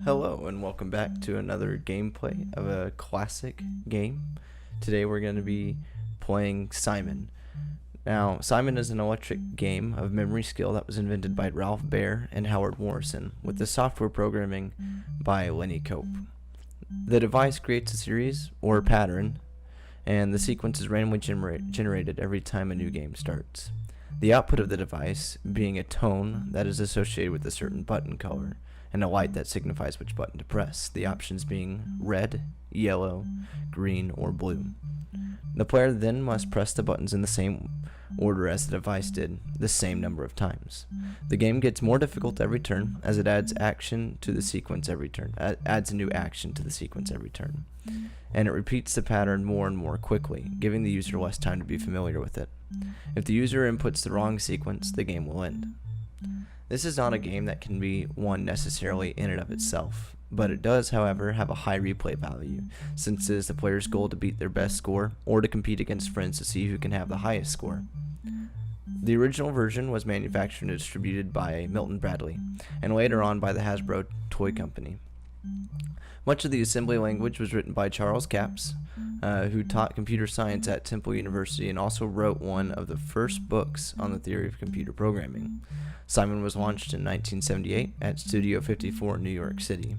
Hello and welcome back to another gameplay of a classic game. Today we're going to be playing Simon. Now, Simon is an electric game of memory skill that was invented by Ralph Baer and Howard Morrison, with the software programming by Lenny Cope. The device creates a series, or pattern, and the sequence is randomly generated every time a new game starts. The output of the device being a tone that is associated with a certain button color, and a light that signifies which button to press, the options being red, yellow, green, or blue. The player then must press the buttons in the same order as the device did, the same number of times. The game gets more difficult every turn as it adds action to the sequence every turn. Adds a new action to the sequence every turn. And it repeats the pattern more and more quickly, giving the user less time to be familiar with it. If the user inputs the wrong sequence, the game will end. This is not a game that can be won necessarily in and of itself, but it does, however, have a high replay value, since it is the player's goal to beat their best score, or to compete against friends to see who can have the highest score. The original version was manufactured and distributed by Milton Bradley, and later on by the Hasbro Toy Company. Much of the assembly language was written by Charles Capps, who taught computer science at Temple University and also wrote one of the first books on the theory of computer programming. Simon was launched in 1978 at Studio 54 in New York City,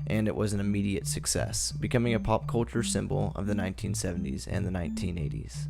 and it was an immediate success, becoming a pop culture symbol of the 1970s and the 1980s.